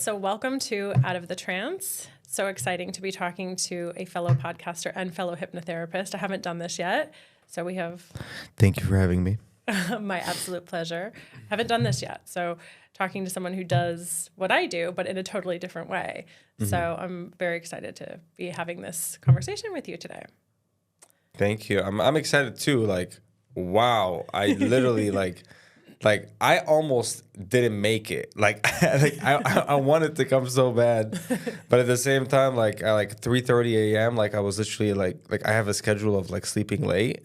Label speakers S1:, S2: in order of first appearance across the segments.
S1: So welcome to Out of the Trance. So exciting to be talking to a fellow podcaster and fellow hypnotherapist. I haven't done this yet, so we have
S2: Thank you for having me.
S1: my absolute pleasure. Haven't done this yet, so talking to someone who does what I do, but in a totally different way. So I'm very excited to be having this conversation with you today.
S2: Thank you. I'm excited too. Like, wow. I literally like I almost didn't make it. I wanted to come so bad, but at the same time, like at 3:30 a.m., like I was literally like I have a schedule of like sleeping late,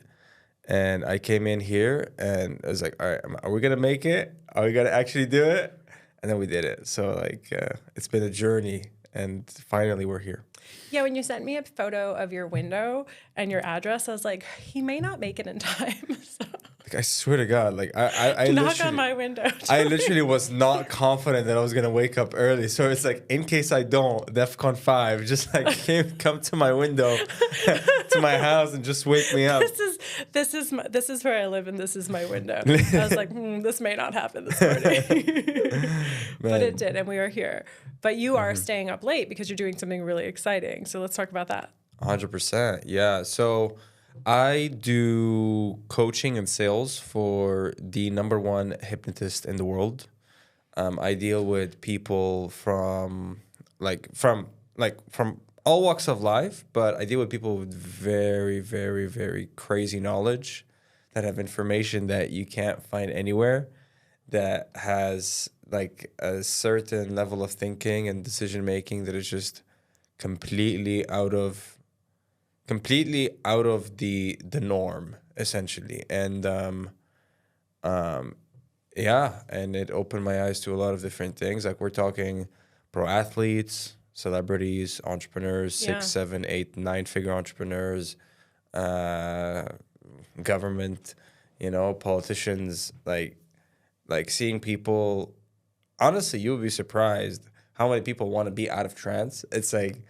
S2: and I came in here and I was like, all right, are we gonna make it? Are we gonna actually do it? And then we did it. So like it's been a journey, and finally we're here.
S1: Yeah, when you sent me a photo of your window and your address, I was like, he may not make it in time. So.
S2: Like, I swear to God, like I
S1: knock on my window.
S2: I literally was not confident that I was gonna wake up early. So it's like, in case I don't, DEFCON 5, just like come to my window, to my house, and just wake me up.
S1: This is where I live, and this is my window. I was like, this may not happen this morning, but it did, and we are here. But you are staying up late because you're doing something really exciting. So let's talk about that.
S2: 100%, yeah. So I do coaching and sales for the #1 hypnotist in the world. I deal with people from all walks of life, but I deal with people with very, very, very crazy knowledge that have information that you can't find anywhere, that has like a certain level of thinking and decision making that is just completely out of the norm, essentially. And yeah, and it opened my eyes to a lot of different things. Like, we're talking pro athletes, celebrities, entrepreneurs, 6, 7, 8, 9-figure entrepreneurs, government, politicians, like seeing people. Honestly, you would be surprised how many people want to be out of trance. It's like,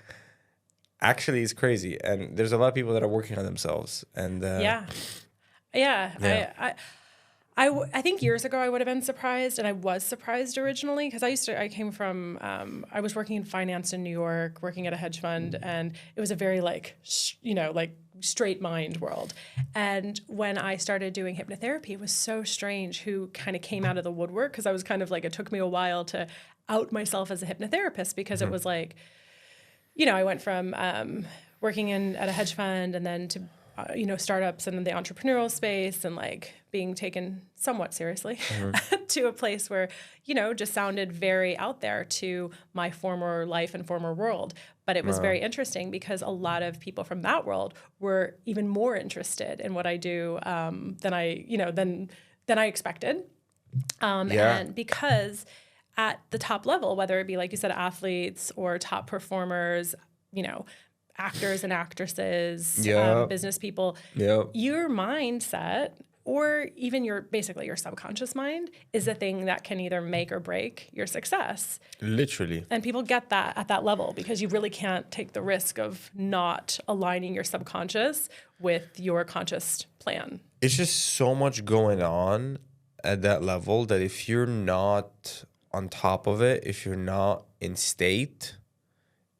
S2: actually, it's crazy, and there's a lot of people that are working on themselves. And
S1: I think years ago I would have been surprised, and I was surprised originally because I came from I was working in finance in New York, working at a hedge fund, and it was a very like straight mind world. And when I started doing hypnotherapy, it was so strange who kind of came out of the woodwork, because I was kind of like, it took me a while to out myself as a hypnotherapist, because it was like, I went from working at a hedge fund and then to, startups and then the entrepreneurial space, and like being taken somewhat seriously to a place where, just sounded very out there to my former life and former world. But it was very interesting because a lot of people from that world were even more interested in what I do than I expected. And because at the top level, whether it be, like you said, athletes or top performers, actors and actresses, business people, your mindset, or even your subconscious mind, is the thing that can either make or break your success.
S2: Literally.
S1: And people get that at that level, because you really can't take the risk of not aligning your subconscious with your conscious plan.
S2: It's just so much going on at that level that if you're not on top of it, if you're not in state,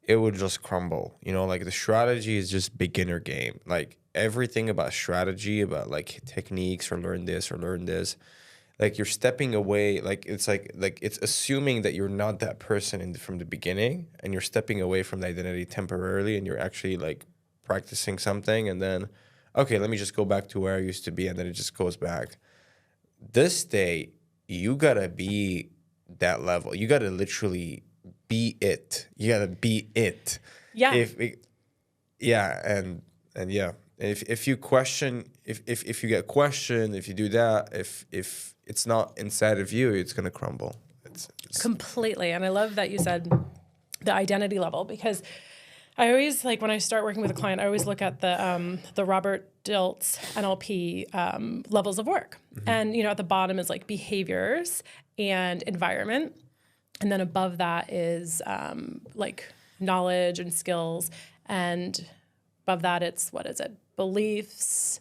S2: it would just crumble. Like, the strategy is just beginner game. Like, everything about strategy, about like techniques, or learn this, like, you're stepping away. Like, it's it's assuming that you're not that person from the beginning, and you're stepping away from the identity temporarily, and you're actually like practicing something, and then, okay, let me just go back to where I used to be, and then it just goes back. This day, you gotta be that level. You gotta literally be it. You gotta be it.
S1: Yeah.
S2: If you question, if you get questioned, if you do that, if it's not inside of you, it's gonna crumble. It's
S1: completely. And I love that you said the identity level, because I always, like, when I start working with a client, I always look at the Robert Dilts NLP levels of work. And, at the bottom is like behaviors and environment. And then above that is like knowledge and skills. And above that, it's, beliefs,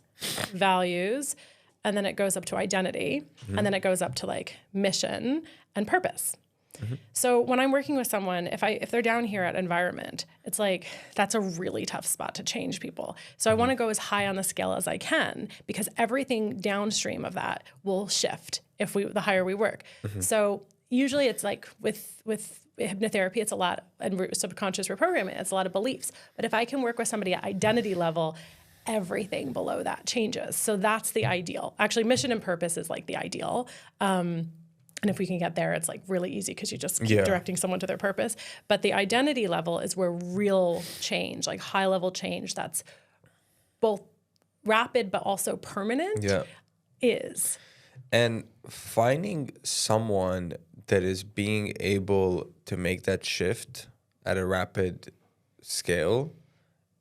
S1: values. And then it goes up to identity. And then it goes up to like mission and purpose. So when I'm working with someone, if they're down here at environment, it's like that's a really tough spot to change people. So I want to go as high on the scale as I can, because everything downstream of that will shift the higher we work. So usually it's like with hypnotherapy, it's a lot, and subconscious reprogramming, it's a lot of beliefs. But if I can work with somebody at identity level, everything below that changes. So that's the ideal. Actually, mission and purpose is like the ideal. And if we can get there, it's like really easy because you just keep directing someone to their purpose. But the identity level is where real change, like high level change that's both rapid but also permanent is.
S2: And finding someone that is being able to make that shift at a rapid scale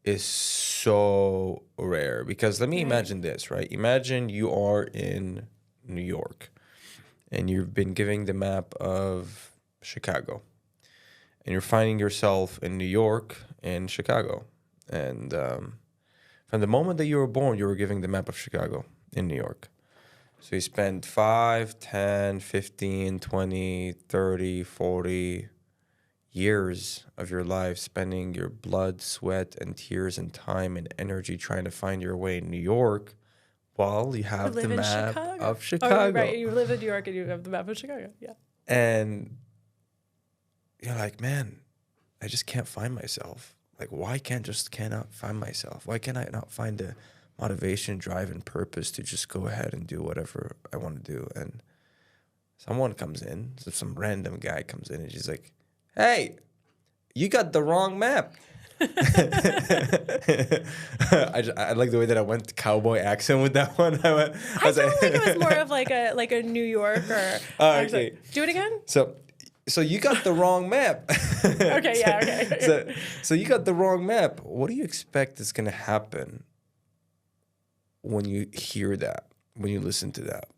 S2: is so rare. Because let me imagine this, right? Imagine you are in New York and you've been giving the map of Chicago, and you're finding yourself in New York and Chicago. And from the moment that you were born, you were giving the map of Chicago in New York. So you spend 5, 10, 15, 20, 30, 40 years of your life spending your blood, sweat, and tears and time and energy trying to find your way in New York, while you have the map of Chicago.
S1: Oh, right. You live in New York and you have the map of Chicago. Yeah.
S2: And you're like, man, I just can't find myself. Like, why cannot find myself? Why can I not find the motivation, drive, and purpose to just go ahead and do whatever I want to do? And someone comes in, so some random guy comes in, and she's like, hey, you got the wrong map. I like the way that I went cowboy accent with that one. I
S1: felt like it was more of like a New York or
S2: okay.
S1: Do it again?
S2: So you got the wrong map.
S1: Okay, yeah, okay.
S2: So you got the wrong map. What do you expect is going to happen when you hear that, when you listen to that?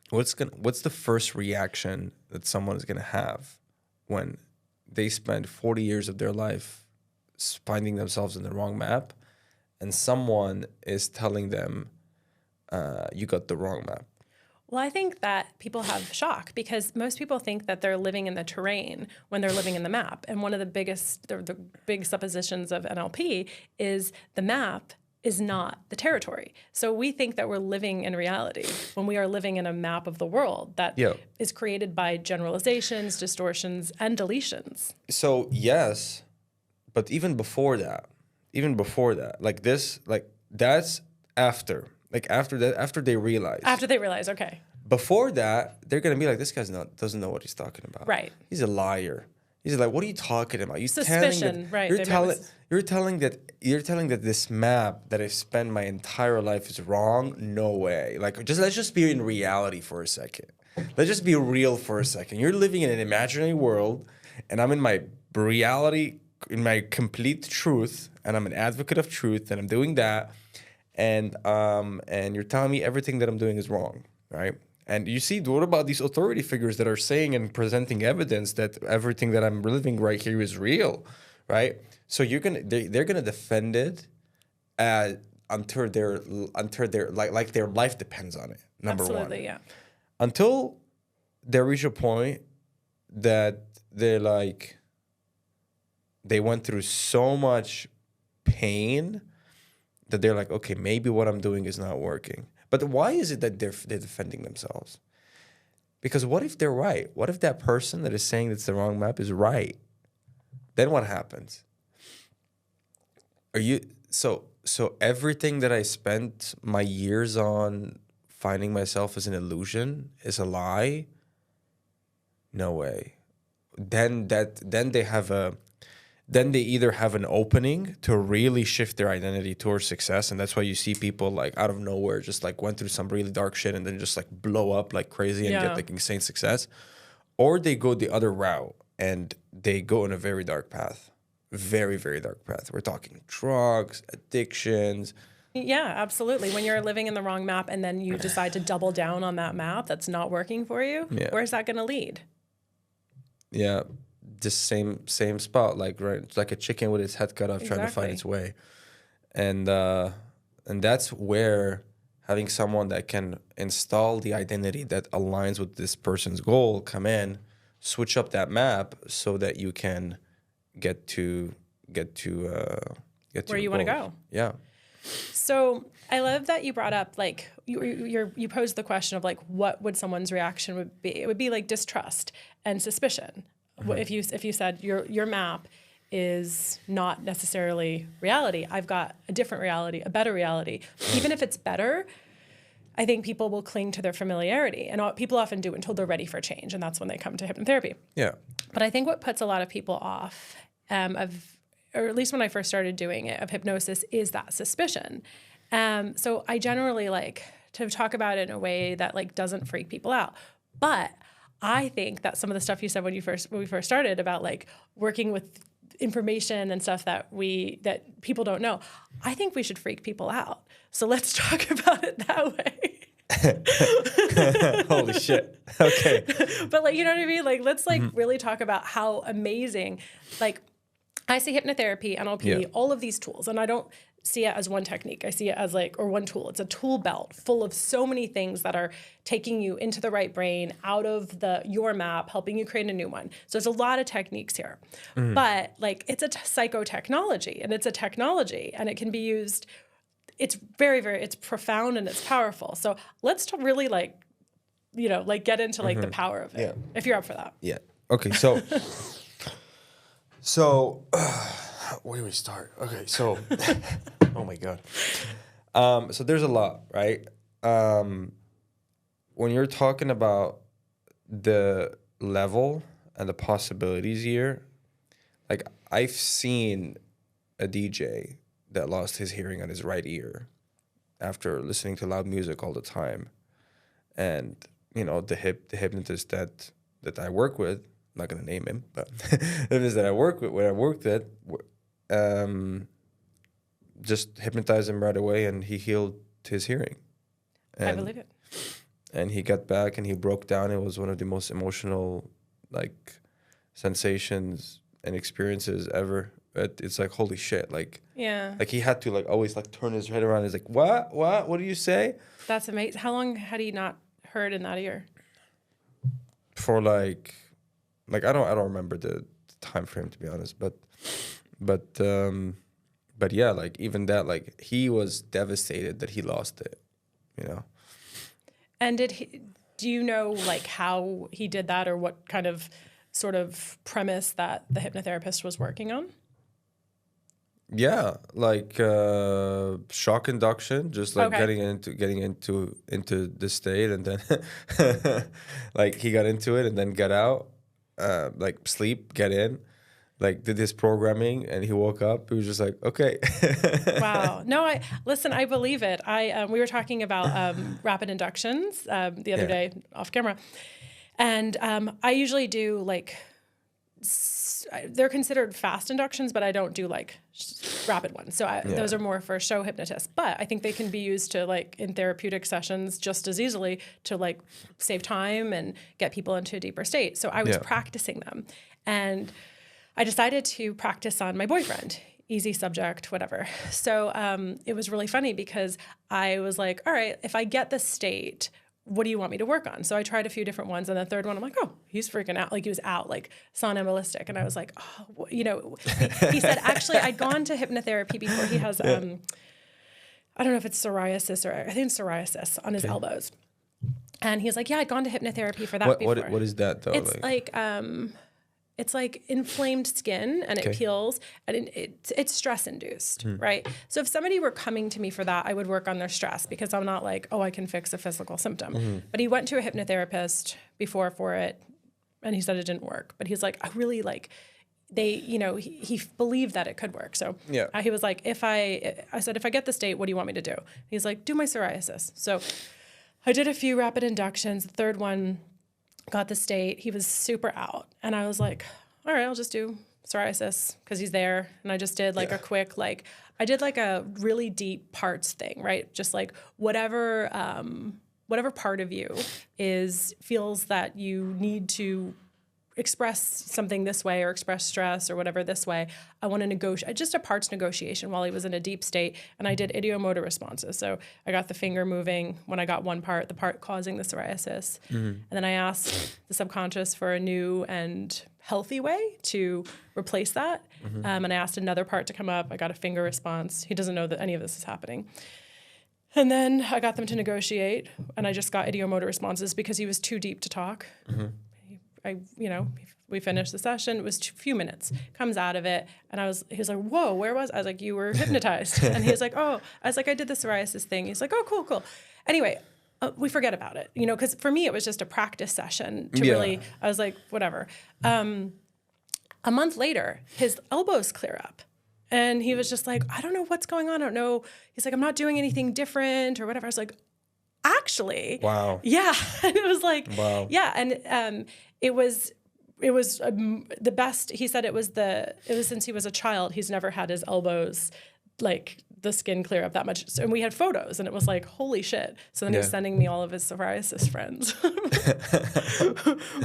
S2: What's the first reaction that someone is going to have when they spend 40 years of their life finding themselves in the wrong map, and someone is telling them, you got the wrong map?
S1: Well, I think that people have shock because most people think that they're living in the terrain when they're living in the map. And one of the big suppositions of NLP is the map is not the territory. So we think that we're living in reality when we are living in a map of the world that is created by generalizations, distortions, and deletions.
S2: So yes, but even before that, like this, like that's after they realize.
S1: After they realize, okay.
S2: Before that, they're gonna be like, this guy doesn't know what he's talking about.
S1: Right.
S2: He's a liar. He's like, what are you talking about?
S1: Suspicion, right?
S2: You're telling that this map that I've spent my entire life is wrong. No way. Like, let's just be in reality for a second. Let's just be real for a second. You're living in an imaginary world, and I'm in my reality, in my complete truth, and I'm an advocate of truth, and I'm doing that, and you're telling me everything that I'm doing is wrong, right? And you see, what about these authority figures that are saying and presenting evidence that everything that I'm living right here is real, right? So they're gonna defend it until their like their life depends on it. Number one.
S1: Absolutely, yeah.
S2: Until they reach a point that they went through so much pain that they're like, okay, maybe what I'm doing is not working. But why is it that they're defending themselves? Because what if they're right? What if that person that is saying it's the wrong map is right? Then what happens? So everything that I spent my years on finding myself as an illusion is a lie? No way. Then they either have an opening to really shift their identity towards success, and that's why you see people like out of nowhere just like went through some really dark shit and then just like blow up like crazy and get like insane success. Or they go the other route and they go in a very dark path. Very, very dark path. We're talking drugs, addictions.
S1: Yeah, absolutely. When you're living in the wrong map and then you decide to double down on that map that's not working for you, where's that going to lead?
S2: Yeah. Just same spot, like right, it's like a chicken with its head cut off, trying to find its way, and that's where having someone that can install the identity that aligns with this person's goal come in, switch up that map so that you can get to
S1: Where you want to
S2: goals.
S1: go.
S2: Yeah.
S1: So I love that you brought up, like, you posed the question of, like, what would someone's reaction would be? It would be like distrust and suspicion. If you said your map is not necessarily reality, I've got a different reality, a better reality. Even if it's better, I think people will cling to their familiarity, and people often do until they're ready for change, and that's when they come to hypnotherapy.
S2: Yeah.
S1: But I think what puts a lot of people off or at least when I first started doing it, of hypnosis, is that suspicion. So I generally like to talk about it in a way that, like, doesn't freak people out. But I think that some of the stuff you said when we first started about, like, working with information and stuff that people don't know, I think we should freak people out. So let's talk about it that way.
S2: Holy shit. Okay.
S1: But, like, you know what I mean? Like, let's, like, really talk about how amazing, like, I see hypnotherapy, NLP, all of these tools, and I don't see it as one technique. I see it as, like, or one tool. It's a tool belt full of so many things that are taking you into the right brain, out of your map, helping you create a new one. So there's a lot of techniques here. But, like, it's a psychotechnology, and it's a technology, and it can be used. It's very, very, it's profound and it's powerful. So let's really, like, like, get into, like, the power of it, if you're up for that.
S2: Yeah. Okay. So, where do we start? Okay, so, oh my God. So there's a lot, right? When you're talking about the level and the possibilities here, like, I've seen a DJ that lost his hearing on his right ear after listening to loud music all the time. And, the hypnotist that I work with, I'm not going to name him, but the hypnotist that I worked with, just hypnotized him right away, and he healed his hearing. And,
S1: I believe it.
S2: And he got back, and he broke down. It was one of the most emotional, like, sensations and experiences ever. It's like, holy shit. Like,
S1: yeah.
S2: Like, he had to, like, always, like, turn his head around. He's like, what do you say?
S1: That's amazing. How long had he not heard in that ear?
S2: For, like I don't remember the time frame, to be honest, but yeah, like, even that, like, he was devastated that he lost it,
S1: And do you know, like, how he did that, or what kind of sort of premise that the hypnotherapist was working on?
S2: Yeah, like, shock induction, just like getting into the state, and then like, he got into it and then got out, like, sleep, get in, like, did his programming, and he woke up. He was just like, okay.
S1: Wow. No, I believe it. We were talking about rapid inductions the other day off camera, and I usually do, like, they're considered fast inductions, but I don't do, like, rapid ones. So those are more for show hypnotists. But I think they can be used to, like, in therapeutic sessions just as easily to, like, save time and get people into a deeper state. So I was practicing them, and I decided to practice on my boyfriend. Easy subject, whatever. So it was really funny because I was like, all right, if I get the state, what do you want me to work on? So I tried a few different ones, and the third one, I'm like, oh, he's freaking out. Like, he was out, like, somnambulistic. And I was like, oh, he said, actually, I'd gone to hypnotherapy before. He has, I don't know if it's psoriasis, or I think it's psoriasis on his elbows. And he's like, yeah, I'd gone to hypnotherapy for that before.
S2: What is that, though?
S1: It's like inflamed skin, and it peels, and it's stress induced, right? So if somebody were coming to me for that, I would work on their stress, because I'm not like, oh, I can fix a physical symptom. But he went to a hypnotherapist before for it, and he said it didn't work. But he's like, I really like, he believed that it could work. So he was like, I said, if I get the state, what do you want me to do? He's like, do my psoriasis. So I did a few rapid inductions. The third one got the state. He was super out. And I was like, all right, I'll just do psoriasis because he's there. And I just did like a quick, I did like a really deep parts thing, right? Just like whatever part of you feels that you need to express something this way or express stress or whatever this way. I want to negotiate, just a parts negotiation while he was in a deep state. And I did ideomotor responses. So I got the finger moving when I got one part, the part causing the psoriasis. And then I asked the subconscious for a new and healthy way to replace that. And I asked another part to come up. I got a finger response. He doesn't know that any of this is happening. And then I got them to negotiate, and I just got ideomotor responses because he was too deep to talk. We finished the session. It was a few minutes. Comes out of it, and he was like, "Whoa, where was?" I was like, "You were hypnotized." And he was like, "Oh," I was like, "I did the psoriasis thing." He's like, "Oh, cool." Anyway, we forget about it, because for me it was just a practice session to really. I was like, whatever. A month later, his elbows clear up. And he was just like, I don't know what's going on. I don't know. He's like, I'm not doing anything different or whatever. I was like, actually.
S2: Wow.
S1: Yeah. And it was like,
S2: wow.
S1: Yeah. And it was the best. He said it was since he was a child, he's never had his elbows, like the skin clear up that much. So, and we had photos and it was like, holy shit. So then he's sending me all of his psoriasis friends.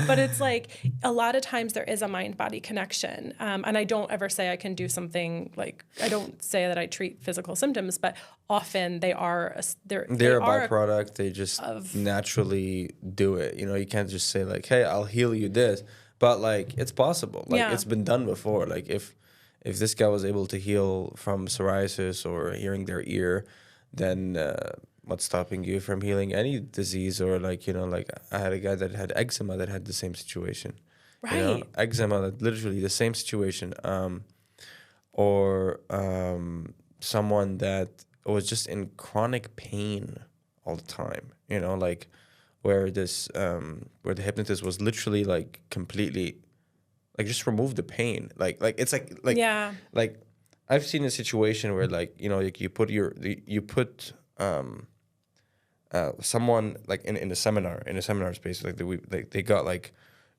S1: But it's like a lot of times there is a mind-body connection. And I don't ever say I can do something like, I don't say that I treat physical symptoms, but often they're a
S2: byproduct. They just naturally do it. You can't just say like, hey, I'll heal you this. But like, it's possible. Like it's been done before. Like if this guy was able to heal from psoriasis or hearing their ear, then what's stopping you from healing any disease? Or like, like I had a guy that had eczema that had the same situation.
S1: Right.
S2: Eczema, that literally the same situation. Or someone that was just in chronic pain all the time, like where the hypnotist was literally like completely like just remove the pain. Like it's like like I've seen a situation where like like you put someone like in a seminar space like they got like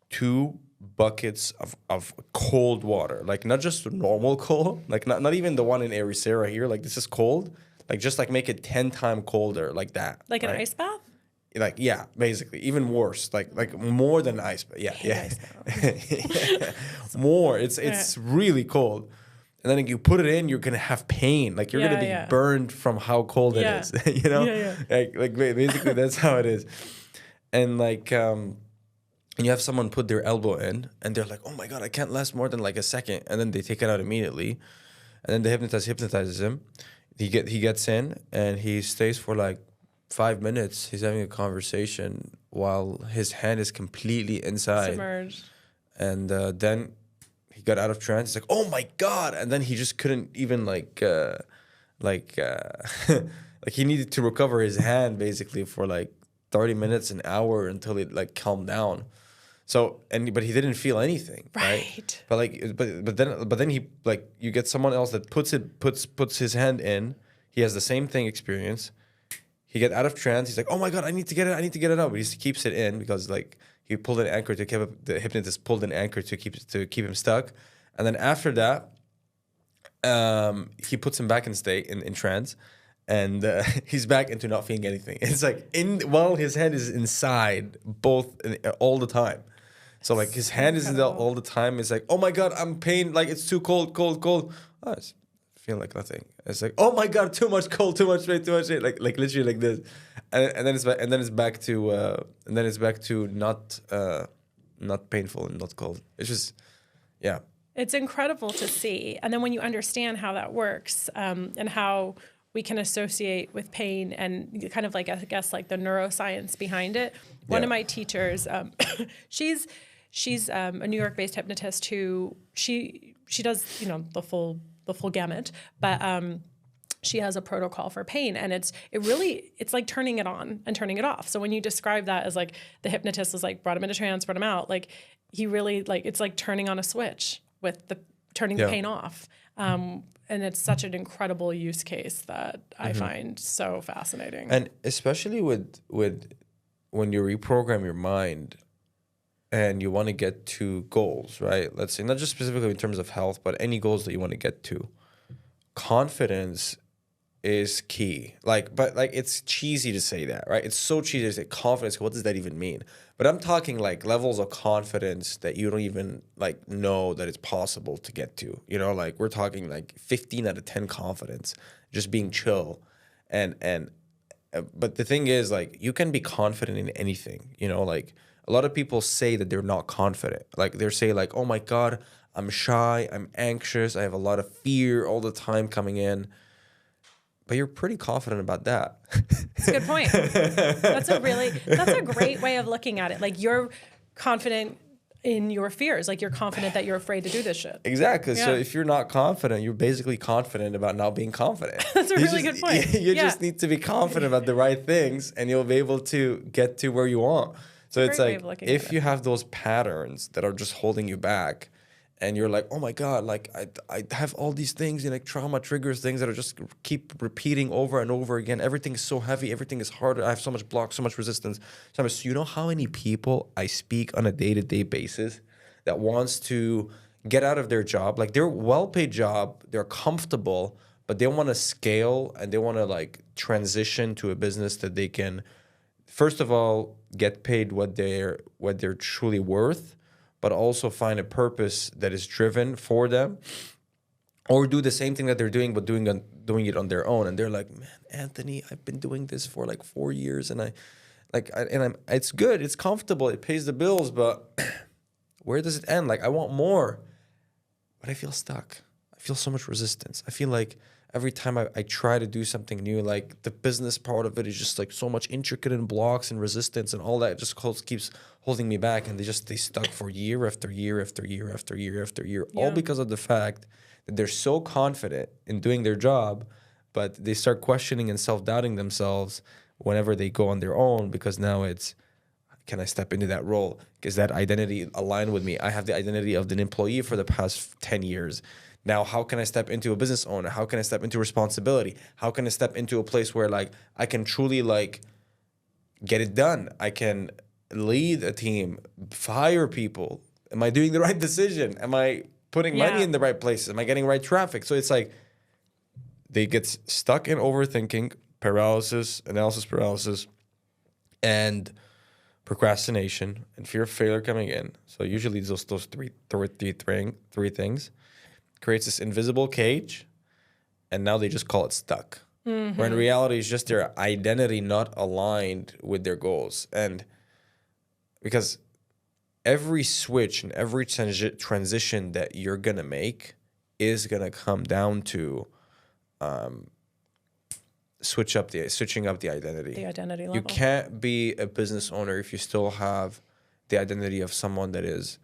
S2: 2 buckets of cold water, like not just normal cold, like not even the one in Ericeira here, like this is cold, like just like make it 10 times colder, like that,
S1: like an ice bath.
S2: Like basically even worse, like more than ice, but ice more. It's really cold, and then you put it in, you're gonna have pain, like you're gonna be burned from how cold it is. Like basically that's how it is, and like and you have someone put their elbow in, and they're like, oh my god, I can't last more than like a second, and then they take it out immediately, and then the hypnotist hypnotizes him. He gets in, and he stays for like 5 minutes. He's having a conversation while his hand is completely inside,
S1: submerged,
S2: and then he got out of trance. He's like, "Oh my god!" And then he just couldn't even like he needed to recover his hand basically for like 30 minutes, an hour until it like calmed down. So but he didn't feel anything, right? But then he like you get someone else that puts his hand in. He has the same thing experience. He get out of trance. He's like, "Oh my god, I need to get it out." But he keeps it in because like he pulled an anchor to keep the hypnotist pulled an anchor to keep him stuck. And then after that, he puts him back in state in trance, and he's back into not feeling anything. It's like while his hand is inside all the time. So like his hand is in there all the time. It's like, "Oh my god, I'm pain. Like it's too cold. Oh, it's feel like nothing." It's like, "Oh my god, too much cold, too much pain, too much pain." Like literally like this, and then it's back to not painful and not cold. It's just
S1: It's incredible to see, and then when you understand how that works and how we can associate with pain and kind of like I guess like the neuroscience behind it. One of my teachers, she's a New York-based hypnotist who she does the full gamut, but she has a protocol for pain, and it's like turning it on and turning it off. So when you describe that as like the hypnotist was like brought him into trance, brought him out, like he really like it's like turning on a switch with turning the pain off. And it's such an incredible use case that I find so fascinating.
S2: And especially with when you reprogram your mind and you want to get to goals, right? Let's say not just specifically in terms of health, but any goals that you want to get to. Confidence is key. But it's cheesy to say that, right? It's so cheesy to say confidence. What does that even mean? But I'm talking like levels of confidence that you don't even like know that it's possible to get to. You know, like we're talking like 15 out of 10 confidence, just being chill. But the thing is, like, you can be confident in anything. You know, like a lot of people say that they're not confident. Like they're saying like, oh my God, I'm shy, I'm anxious, I have a lot of fear all the time coming in. But you're pretty confident about that.
S1: That's a good point. That's a great way of looking at it. Like you're confident in your fears. Like you're confident that you're afraid to do this shit.
S2: Exactly.
S1: Yeah.
S2: So if you're not confident, you're basically confident about not being confident.
S1: That's a really good point.
S2: You just need to be confident about the right things and you'll be able to get to where you want. So it's like, if you have those patterns that are just holding you back, and you're like, oh my God, like I have all these things, and like trauma triggers things that are just keep repeating over and over again. Everything is so heavy. Everything is hard. I have so much block, so much resistance. So you know how many people I speak on a day-to-day basis that wants to get out of their job? Like they're well-paid job, they're comfortable, but they want to scale and they want to like transition to a business that they can, first of all, get paid what they're truly worth, but also find a purpose that is driven for them, or do the same thing that they're doing, but doing it on their own. And they're like, man, Anthony, I've been doing this for like 4 years, and it's good, it's comfortable, it pays the bills, but where does it end? Like, I want more, but I feel stuck. I feel so much resistance. I feel like every time I try to do something new, like the business part of it is just like so much intricate and blocks and resistance and all that just keeps holding me back. And they stuck for year after year after year after year after year, all because of the fact that they're so confident in doing their job, but they start questioning and self-doubting themselves whenever they go on their own, because now it's, can I step into that role? Is that identity aligned with me? I have the identity of an employee for the past 10 years. Now, how can I step into a business owner? How can I step into responsibility? How can I step into a place where like I can truly like get it done? I can lead a team, fire people. Am I doing the right decision? Am I putting money in the right places? Am I getting right traffic? So it's like they get stuck in overthinking, analysis paralysis, and procrastination and fear of failure coming in. So usually those three things creates this invisible cage, and now they just call it stuck. Mm-hmm. Where in reality, it's just their identity not aligned with their goals. And because every switch and every transition that you're gonna make is gonna come down to switching up the identity. The identity level. You can't be a business owner if you still have the identity of someone that is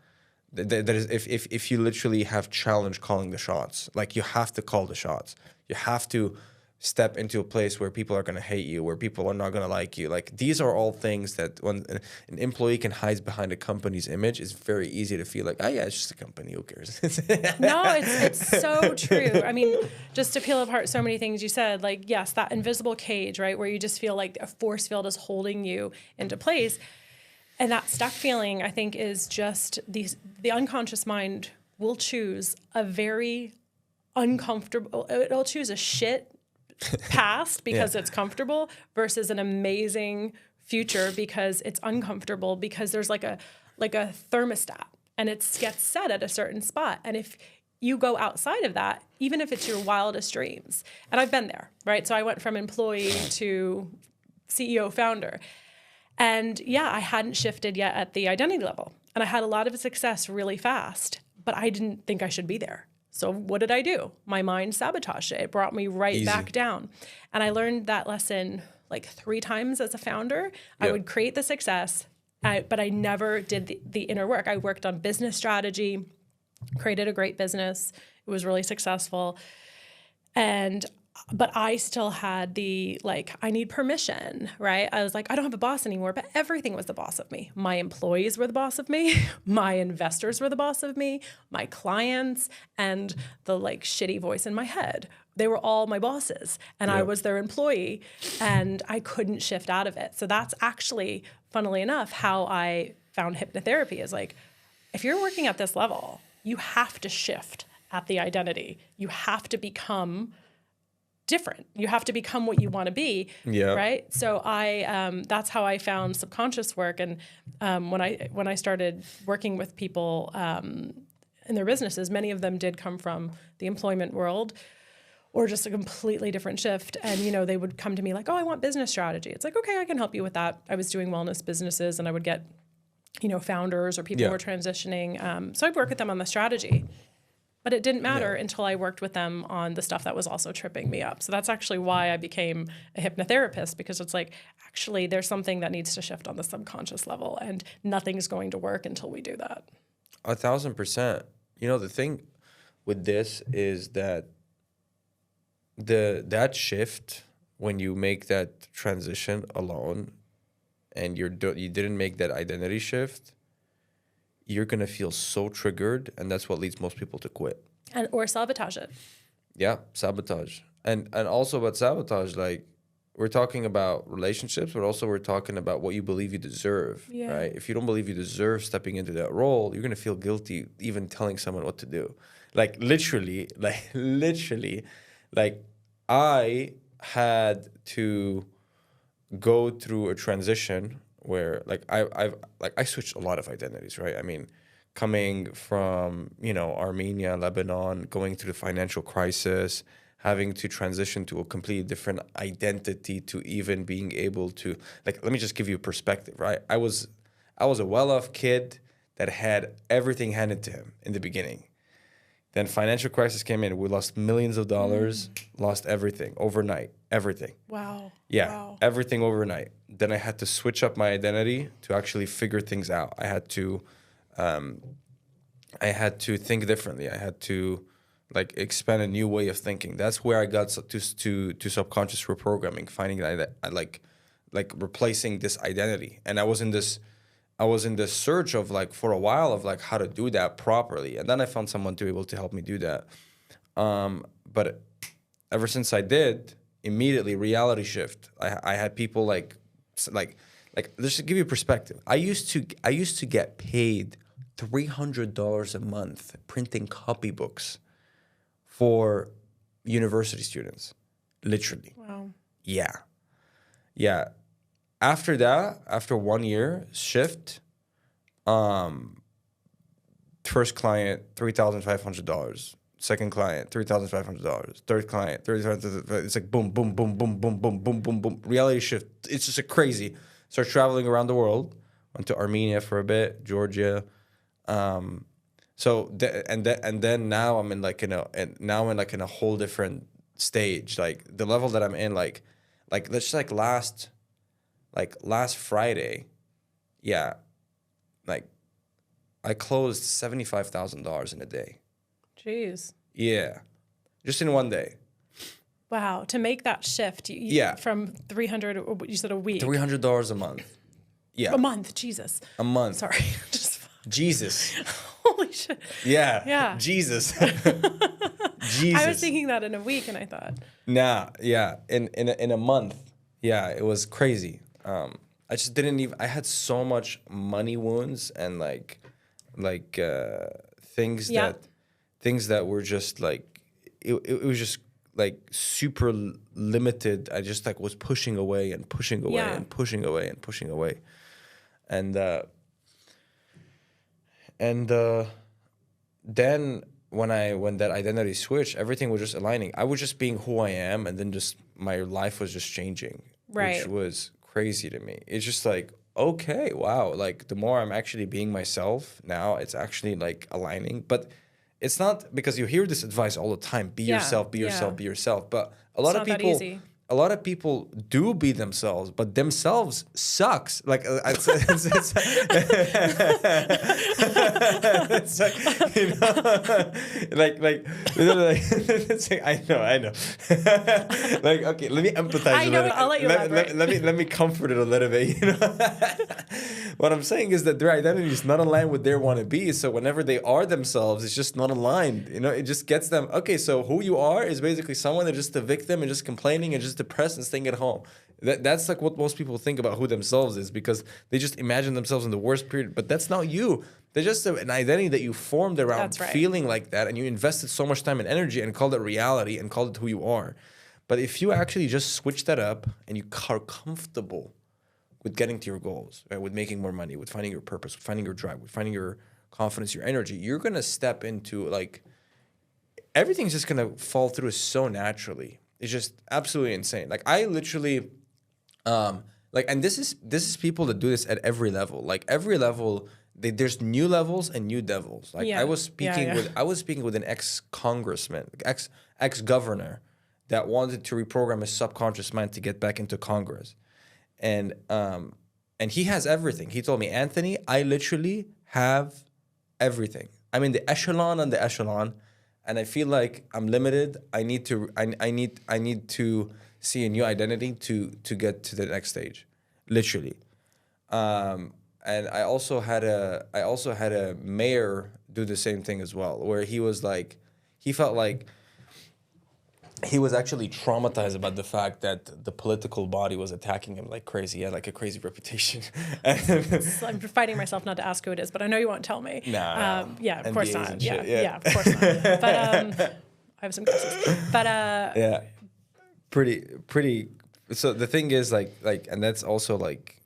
S2: if you literally have challenge calling the shots. Like, you have to call the shots. You have to step into a place where people are going to hate you, where people are not going to like you. Like, these are all things that when an employee can hide behind a company's image, it's very easy to feel like, oh yeah, it's just a company, who cares?
S1: No, it's so true. I mean, just to peel apart so many things you said, like, yes, that invisible cage, right, where you just feel like a force field is holding you into place. And that stuck feeling, I think, is just the unconscious mind will choose a very uncomfortable, it'll choose a shit past because it's comfortable versus an amazing future because it's uncomfortable, because there's like a thermostat and it gets set at a certain spot. And if you go outside of that, even if it's your wildest dreams, and I've been there, right? So I went from employee to CEO founder. And yeah, I hadn't shifted yet at the identity level. And I had a lot of success really fast, but I didn't think I should be there. So what did I do? My mind sabotaged it. It brought me right back down. And I learned that lesson like 3 times as a founder. Yep. I would create the success, but I never did the inner work. I worked on business strategy, created a great business. It was really successful. But I still had I need permission, right? I was like, I don't have a boss anymore, but everything was the boss of me. My employees were the boss of me. My investors were the boss of me. My clients and the shitty voice in my head. They were all my bosses, and I was their employee, and I couldn't shift out of it. So that's actually, funnily enough, how I found hypnotherapy is like, if you're working at this level, you have to shift at the identity. You have to become different. You have to become what you want to be.
S2: Yeah.
S1: Right. So that's how I found subconscious work. And when I started working with people in their businesses, many of them did come from the employment world or just a completely different shift. And, they would come to me like, oh, I want business strategy. It's like, okay, I can help you with that. I was doing wellness businesses and I would get, founders or people who were transitioning. So I'd work with them on the strategy. But it didn't matter until I worked with them on the stuff that was also tripping me up. So that's actually why I became a hypnotherapist, because it's like, actually, there's something that needs to shift on the subconscious level, and nothing's going to work until we do that.
S2: 1,000%. The thing with this is that that shift, when you make that transition alone and you didn't make that identity shift, you're going to feel so triggered, and that's what leads most people to quit.
S1: Or sabotage it.
S2: Yeah, sabotage. And also about sabotage, like, we're talking about relationships, but also we're talking about what you believe you deserve, right? If you don't believe you deserve stepping into that role, you're going to feel guilty even telling someone what to do. Literally, I had to go through a transition where I switched a lot of identities, right? I mean, coming from, Armenia, Lebanon, going through the financial crisis, having to transition to a completely different identity to even being able to, let me just give you a perspective, right? I was a well-off kid that had everything handed to him in the beginning. Then financial crisis came in. We lost millions of dollars, lost everything overnight, everything.
S1: Wow.
S2: Yeah,
S1: wow.
S2: Everything overnight. Then I had to switch up my identity to actually figure things out. I had to think differently. I had to expand a new way of thinking. That's where I got to subconscious reprogramming, finding that I like replacing this identity. And I was in this search of for a while of how to do that properly. And then I found someone to be able to help me do that. But ever since I did, immediately reality shift. I had people just to give you perspective. I used to get paid $300 a month printing copybooks for university students, literally.
S1: Wow.
S2: Yeah. After that, after 1 year shift, first client $3,500. Second client, $3,500. Third client, $3,500. It's like boom, boom, boom, boom, boom, boom, boom, boom, boom. Reality shift. It's just a crazy. Start traveling around the world. Went to Armenia for a bit, Georgia. And then now I'm in in a whole different stage. The level that I'm in, let's just last Friday, I closed $75,000 in a day.
S1: Jeez.
S2: Yeah, just in one day.
S1: Wow. To make that shift, from 300, you said a week.
S2: $300 a month. Yeah.
S1: A month. Jesus.
S2: A month.
S1: Sorry.
S2: Jesus.
S1: Holy shit.
S2: Yeah.
S1: Yeah.
S2: Jesus. Jesus.
S1: I was thinking that in a week, and I thought.
S2: Nah. Yeah. In a month. Yeah. It was crazy. I just didn't even. I had so much money wounds and things that were just it was just super limited. I just was pushing away and pushing away and pushing away and pushing away, and then when that identity switched, everything was just aligning. I was just being who I am, and then just my life was just changing, which was crazy to me. It's just okay, wow, the more I'm actually being myself now, it's actually aligning. But it's not, because you hear this advice all the time, be yourself, be yourself, be yourself. But a lot of people do be themselves, but themselves sucks. It's I know. Okay, let me empathize.
S1: I know. I'll let you elaborate.
S2: Let me comfort it a little bit. What I'm saying is that their identity is not aligned with their want to be. So whenever they are themselves, it's just not aligned. It just gets them. Okay, so who you are is basically someone that's just a victim and just complaining and just depressed and staying at home. That's what most people think about who themselves is, because they just imagine themselves in the worst period. But that's not you. They're just an identity that you formed around feeling like that, and you invested so much time and energy and called it reality and called it who you are. But if you actually just switch that up and you are comfortable with getting to your goals, right? With making more money, with finding your purpose, with finding your drive, with finding your confidence, your energy, you're going to step into like, everything's just going to fall through so naturally. It's just absolutely insane. Like I literally, and this is people that do this at every level. Like every level, there's new levels and new devils. Like I was speaking with an ex-congressman, ex-governor that wanted to reprogram his subconscious mind to get back into Congress. And he has everything. He told me, Anthony, I literally have everything. I'm in the echelon on the echelon, and I feel like I'm limited. I need to see a new identity to get to the next stage, literally. And I also had a mayor do the same thing as well, where he was like, he felt like he was actually traumatized about the fact that the political body was attacking him like crazy. He had like a crazy reputation.
S1: So I'm fighting myself not to ask who it is, but I know you won't tell me.
S2: No.
S1: Yeah, of
S2: NDAs
S1: course not.
S2: and
S1: Yeah,
S2: shit, yeah.
S1: yeah, of course not. But I have some guesses. But
S2: yeah, pretty. So the thing is like, and that's also like,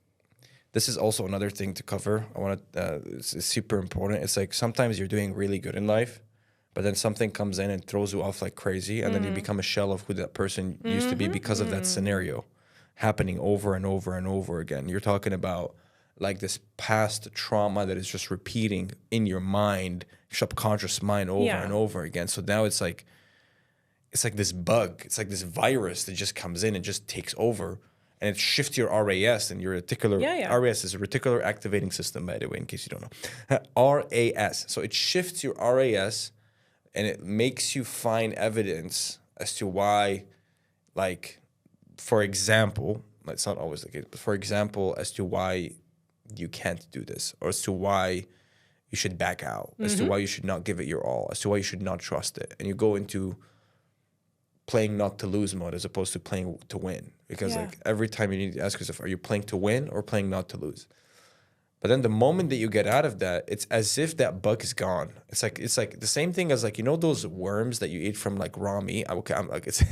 S2: this is also another thing to cover. I want to. It's super important. It's like sometimes you're doing really good in life, but then something comes in and throws you off like crazy, and then you become a shell of who that person used to be because of that scenario happening over and over and over again. You're talking about like this past trauma that is just repeating in your mind, subconscious mind over and over again. So now it's like this bug. It's like this virus that just comes in and just takes over, and it shifts your RAS and your reticular. RAS is a reticular activating system, by the way, in case you don't know. RAS. So it shifts your RAS. And it makes you find evidence as to why, like, for example, it's not always the case, but for example, as to why you can't do this, or as to why you should back out, as to why you should not give it your all, as to why you should not trust it. And you go into playing not to lose mode as opposed to playing to win. Because like every time you need to ask yourself, are you playing to win or playing not to lose? But then the moment that you get out of that, it's as if that bug is gone. It's like the same thing as like, you know, those worms that you eat from like raw meat. I'm like, it's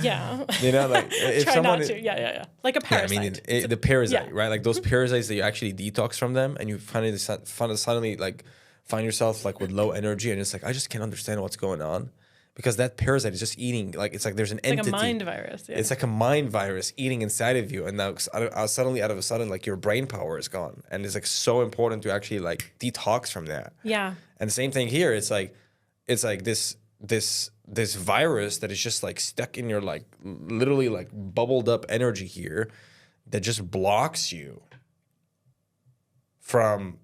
S1: yeah.
S2: You know, like if
S1: Try
S2: someone
S1: not to. Yeah. Like a parasite.
S2: I mean, the parasite, right? Like those parasites that you actually detox from them, and you suddenly like find yourself like with low energy, and it's like I just can't understand what's going on. Because that parasite is just eating, like, it's like there's an entity.
S1: Like a mind virus. Yeah.
S2: It's like a mind virus eating inside of you. And now suddenly, out of a sudden, like your brain power is gone. And it's like so important to actually like detox from that.
S1: Yeah.
S2: And the same thing here. It's like this virus that is just like stuck in your like literally like bubbled up energy here that just blocks you from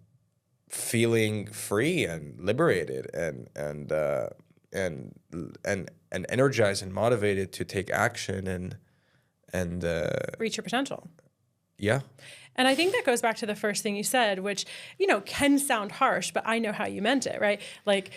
S2: feeling free and liberated and energized and motivated to take action and
S1: reach your potential.
S2: Yeah.
S1: And I think that goes back to the first thing you said, which, you know, can sound harsh, but I know how you meant it, right? Like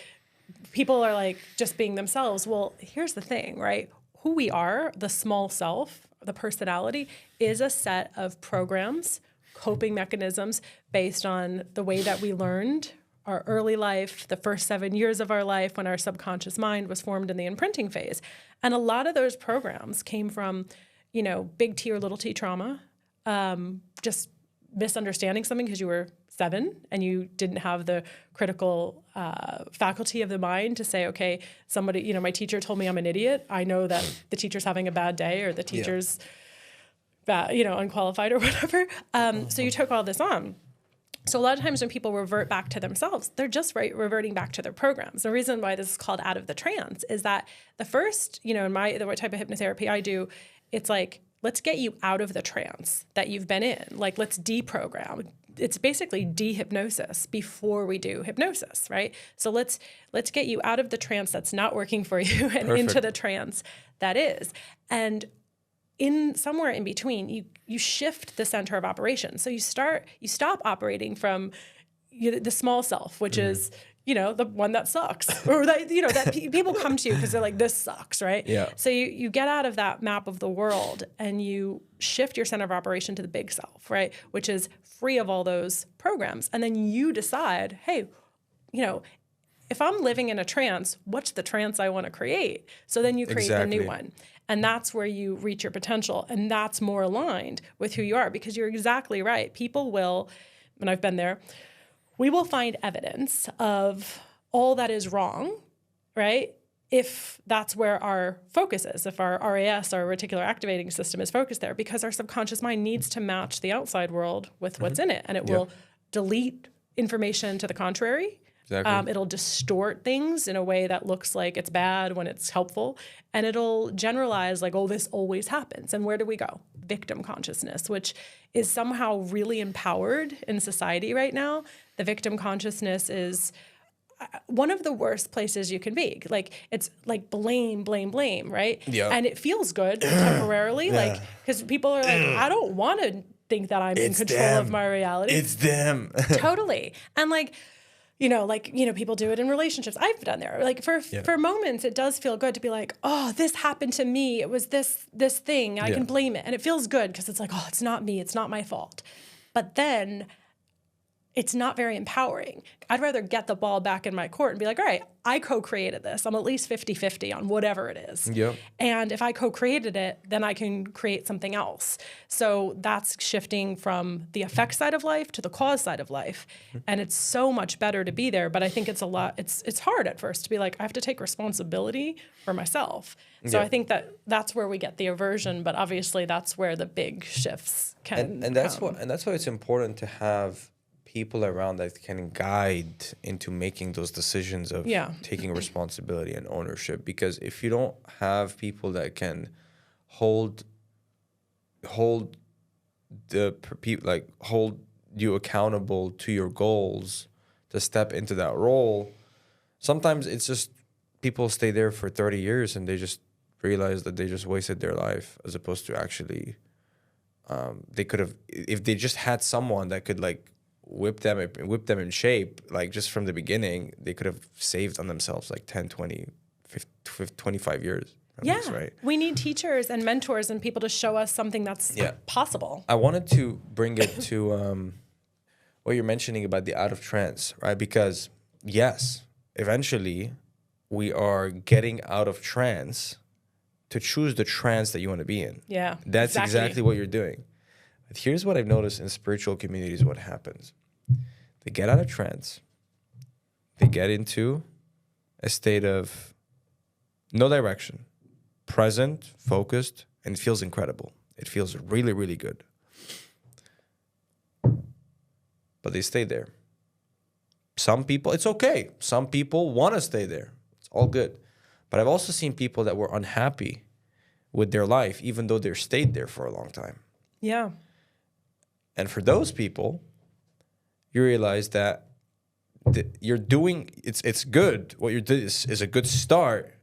S1: people are like just being themselves. Well, here's the thing, right? Who we are, the small self, the personality, is a set of programs, coping mechanisms based on the way that we learned our early life, the first 7 years of our life when our subconscious mind was formed in the imprinting phase. And a lot of those programs came from, you know, big T or little t trauma, just misunderstanding something because you were 7 and you didn't have the critical faculty of the mind to say, okay, somebody, you know, my teacher told me I'm an idiot. I know that the teacher's having a bad day or the teacher's bad, you know, unqualified or whatever. So you took all this on. So a lot of times when people revert back to themselves, they're just reverting back to their programs. The reason why this is called out of the trance is that the first, you know, the type of hypnotherapy I do, it's like, let's get you out of the trance that you've been in. Like, let's deprogram. It's basically dehypnosis before we do hypnosis, right? So let's get you out of the trance that's not working for you and into the trance that is. And in somewhere in between, you shift the center of operation. So you stop operating from the small self, which is, you know, the one that sucks, or that, you know, that people come to you because they're like, this sucks, right?
S2: Yeah.
S1: So you get out of that map of the world and you shift your center of operation to the big self, right? Which is free of all those programs. And then you decide, hey, you know, if I'm living in a trance, what's the trance I want to create? So then you create the new one. And that's where you reach your potential. And that's more aligned with who you are, because you're exactly right. People will, and I've been there, we will find evidence of all that is wrong, right? If that's where our focus is, if our RAS, our reticular activating system, is focused there, because our subconscious mind needs to match the outside world with what's in it. And it will delete information to the contrary.
S2: Exactly.
S1: It'll distort things in a way that looks like it's bad when it's helpful. And it'll generalize like, oh, this always happens. And where do we go? Victim consciousness, which is somehow really empowered in society right now. The victim consciousness is one of the worst places you can be. Like, it's like blame, blame, blame, right?
S2: Yeah.
S1: And it feels good temporarily, like, because people are like, I don't want to think that I'm in control of my reality.
S2: It's them.
S1: Totally. And like, people do it in relationships. I've done there. Like for moments, it does feel good to be like, oh, this happened to me. It was this thing. I can blame it. And it feels good because it's like, oh, it's not me. It's not my fault. But then it's not very empowering. I'd rather get the ball back in my court and be like, all right, I co-created this. I'm at least 50-50 on whatever it is.
S2: Yep.
S1: And if I co-created it, then I can create something else. So that's shifting from the effect side of life to the cause side of life. And it's so much better to be there. But I think it's it's hard at first to be like, I have to take responsibility for myself. So I think that's where we get the aversion, but obviously that's where the big shifts can
S2: and that's
S1: come.
S2: why it's important to have people around that can guide into making those decisions of taking responsibility and ownership. Because if you don't have people that can hold you accountable to your goals to step into that role, sometimes it's just people stay there for 30 years and they just realize that they just wasted their life, as opposed to actually they could have, if they just had someone that could like whip them in shape, like just from the beginning, they could have saved on themselves like 10, 20, 50, 25 years. Least, right?
S1: We need teachers and mentors and people to show us something that's possible.
S2: I wanted to bring it to what you're mentioning about the out of trance, right? Because yes, eventually we are getting out of trance to choose the trance that you want to be in.
S1: Yeah,
S2: that's exactly what you're doing. But here's what I've noticed in spiritual communities, what happens. They get out of trance. They get into a state of no direction, present, focused, and it feels incredible. It feels really, really good. But they stay there. Some people, it's okay. Some people want to stay there. It's all good. But I've also seen people that were unhappy with their life, even though they've stayed there for a long time.
S1: Yeah.
S2: And for those people, you realize that you're doing, it's good. What you're doing is a good start,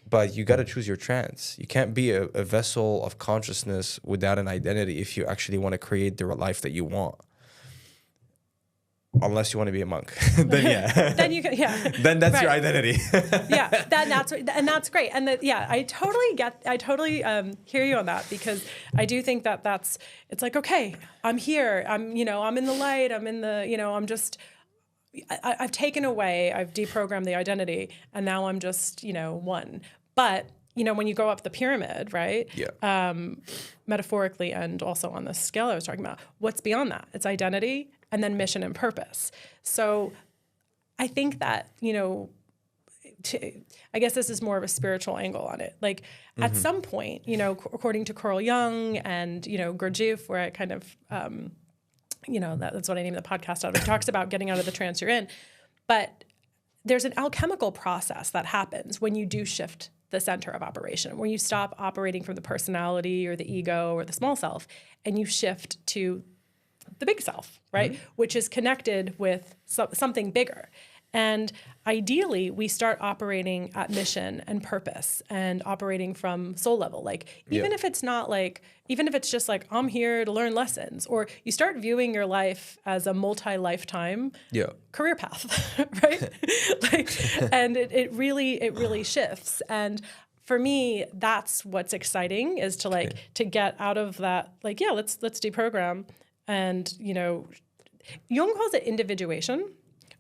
S2: but you got to choose your trance. You can't be a vessel of consciousness without an identity if you actually want to create the life that you want. Unless you want to be a monk, then
S1: then you can,
S2: then that's your identity.
S1: That's great. And I totally hear you on that, because I do think that it's like, okay, I'm here. I'm in the light. I'm in the, I've taken away, I've deprogrammed the identity, and now I'm just, one. But when you go up the pyramid, right?
S2: Yeah.
S1: Metaphorically and also on the scale I was talking about, what's beyond that? It's identity and then mission and purpose. So I think that, I guess this is more of a spiritual angle on it. Like at some point, according to Carl Jung and, Gurdjieff, where I kind of, that's what I named the podcast out of. It talks about getting out of the trance you're in. But there's an alchemical process that happens when you do shift the center of operation, when you stop operating from the personality or the ego or the small self, and you shift to the big self, right? Which is connected with something bigger. And ideally, we start operating at mission and purpose and operating from soul level. Like, even if it's not like, even if it's just like, I'm here to learn lessons, or you start viewing your life as a multi-lifetime career path, right? And it really shifts. And for me, that's what's exciting, is to to get out of that, let's deprogram. And, Jung calls it individuation,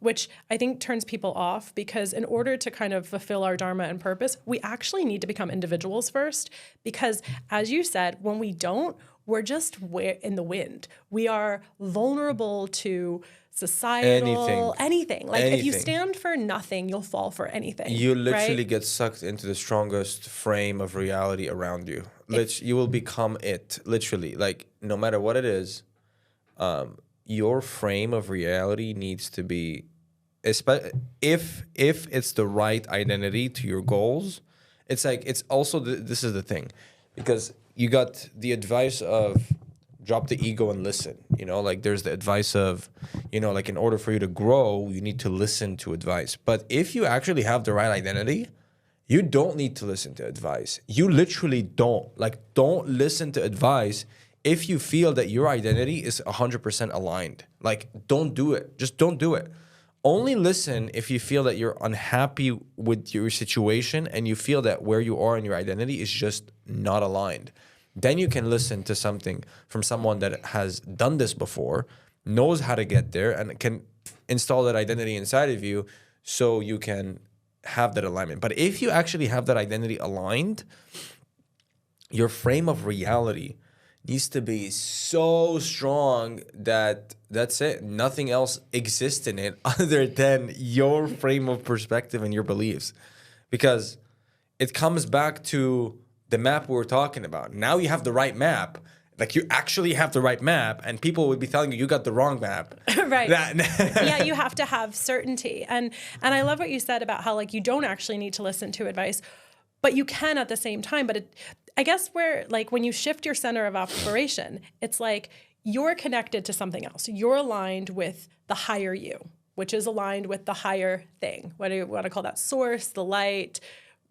S1: which I think turns people off, because in order to kind of fulfill our dharma and purpose, we actually need to become individuals first. Because as you said, when we don't, we're just in the wind. We are vulnerable to societal, anything. Like if you stand for nothing, you'll fall for anything.
S2: You literally get sucked into the strongest frame of reality around you. You will become it, literally. Like no matter what it is, your frame of reality needs to be, if it's the right identity to your goals. It's like, it's also, this is the thing, because you got the advice of drop the ego and listen, you know, like there's the advice of, you know, like in order for you to grow, you need to listen to advice. But if you actually have the right identity, you don't need to listen to advice. You literally don't. Like, don't listen to advice if you feel that your identity is 100% aligned. Like, don't do it. Just don't do it. Only listen if you feel that you're unhappy with your situation and you feel that where you are in your identity is just not aligned. Then you can listen to something from someone that has done this before, knows how to get there, and can install that identity inside of you so you can have that alignment. But if you actually have that identity aligned, your frame of reality needs to be so strong that that's it. Nothing else exists in it other than your frame of perspective and your beliefs. Because it comes back to the map we were talking about. Now you have the right map. Like, you actually have the right map, and people would be telling you got the wrong map.
S1: Right. Yeah, you have to have certainty. And I love what you said about how, like, you don't actually need to listen to advice, but you can at the same time. But I guess where, like, when you shift your center of operation, it's like you're connected to something else. You're aligned with the higher you, which is aligned with the higher thing. What do you want to call that? Source, the light.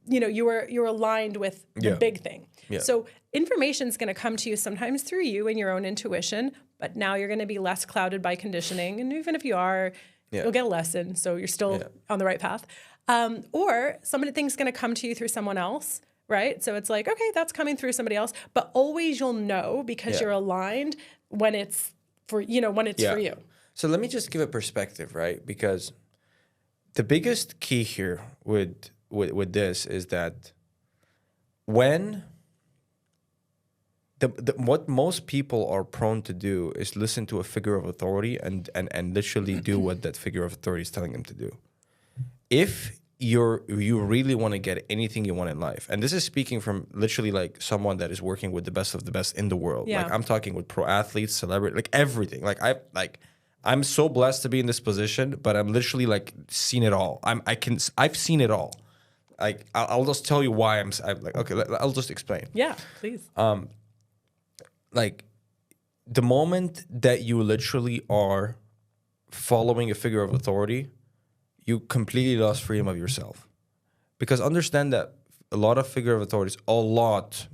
S1: You know, you're aligned with the big thing. Yeah. So information is going to come to you sometimes through you and your own intuition, but now you're going to be less clouded by conditioning. And even if you are, you'll get a lesson, so you're still on the right path. Or some of the things going to come to you through someone else, right? So it's like, okay, that's coming through somebody else, but always you'll know because you're aligned when it's for, you know, when it's for you.
S2: So let me just give a perspective, right? Because the biggest key here with this is that when what most people are prone to do is listen to a figure of authority and literally do what that figure of authority is telling them to do. If you really want to get anything you want in life, and this is speaking from literally like someone that is working with the best of the best in the world. Like, I'm talking with pro athletes, celebrities, like everything. I'm so blessed to be in this position, but I'm literally like seen it all. I've seen it all. Like, I'll just tell you why I'm like, okay, I'll just explain.
S1: Yeah, please.
S2: Like, the moment that you literally are following a figure of authority, you completely lost freedom of yourself. Because understand that a lot of figure of authorities,